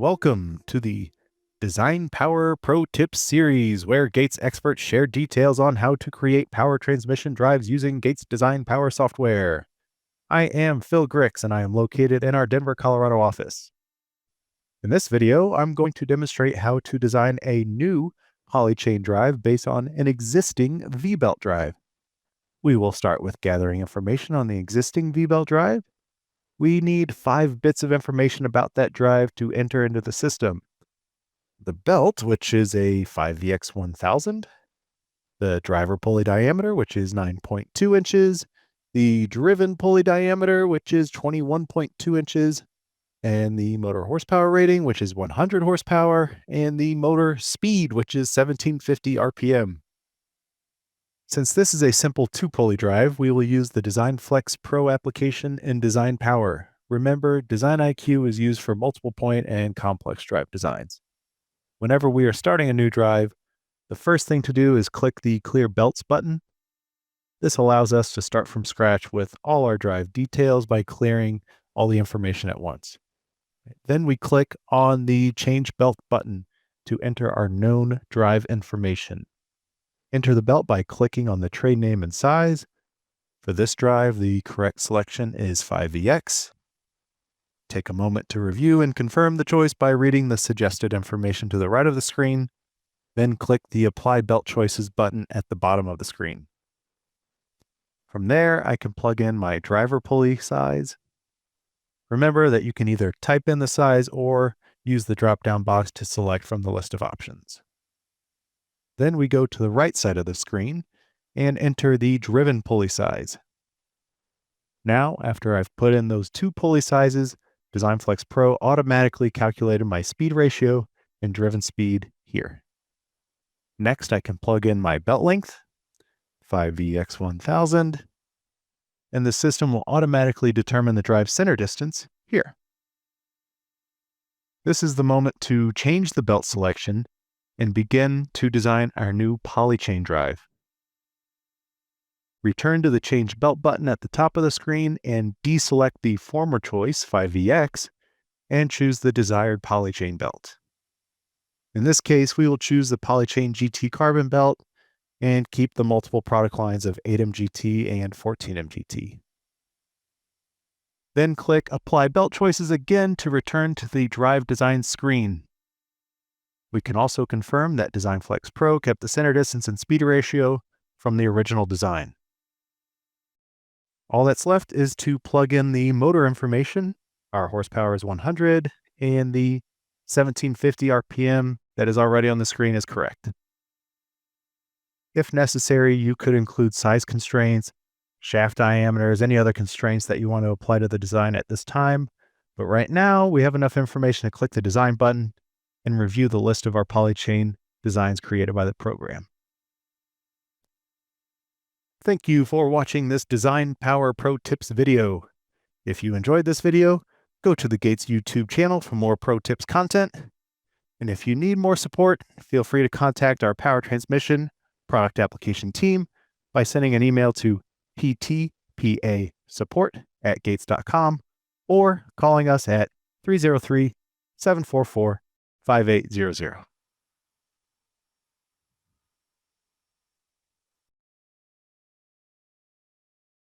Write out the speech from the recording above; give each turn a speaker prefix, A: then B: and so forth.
A: welcome to the Design Power Pro Tips series, where Gates experts share details on how to create power transmission drives using Gates Design Power software. I am Phil Grix, and I am located in our Denver, Colorado office. In this video, I'm going to demonstrate how to design a new polychain drive based on an existing V-belt drive. We will start with gathering information on the existing V-belt drive. We need 5 bits of information about that drive to enter into the system. The belt, which is a 5VX1000, the driver pulley diameter, which is 9.2 inches, the driven pulley diameter, which is 21.2 inches, and the motor horsepower rating, which is 100 horsepower, and the motor speed, which is 1750 RPM. Since this is a simple 2-pulley drive, we will use the Design Flex Pro application in Design Power. Remember, Design IQ is used for multiple point and complex drive designs. Whenever we are starting a new drive, the first thing to do is click the Clear Belts button. This allows us to start from scratch with all our drive details by clearing all the information at once. Then we click on the Change Belt button to enter our known drive information. Enter the belt by clicking on the trade name and size. For this drive, the correct selection is 5VX. Take a moment to review and confirm the choice by reading the suggested information to the right of the screen. Then click the Apply Belt Choices button at the bottom of the screen. From there, I can plug in my driver pulley size. Remember that you can either type in the size or use the drop-down box to select from the list of options. Then we go to the right side of the screen and enter the driven pulley size. Now, after I've put in those 2 pulley sizes, Design Flex Pro automatically calculated my speed ratio and driven speed here. Next, I can plug in my belt length, 5VX1000, and the system will automatically determine the drive center distance here. This is the moment to change the belt selection and begin to design our new polychain drive. Return to the Change Belt button at the top of the screen and deselect the former choice, 5VX, and choose the desired polychain belt. In this case, we will choose the Polychain GT Carbon belt and keep the multiple product lines of 8MGT and 14MGT. Then click Apply Belt Choices again to return to the drive design screen. We can also confirm that Design Flex Pro kept the center distance and speed ratio from the original design. All that's left is to plug in the motor information. Our horsepower is 100, and the 1750 RPM that is already on the screen is correct. If necessary, you could include size constraints, shaft diameters, any other constraints that you want to apply to the design at this time. But right now, we have enough information to click the Design button and review the list of our polychain designs created by the program. Thank you for watching this Design Power Pro Tips video. If you enjoyed this video, go to the Gates YouTube channel for more Pro Tips content. And if you need more support, feel free to contact our power transmission product application team by sending an email to ptpasupport@gates.com or calling us at 303-744-5800.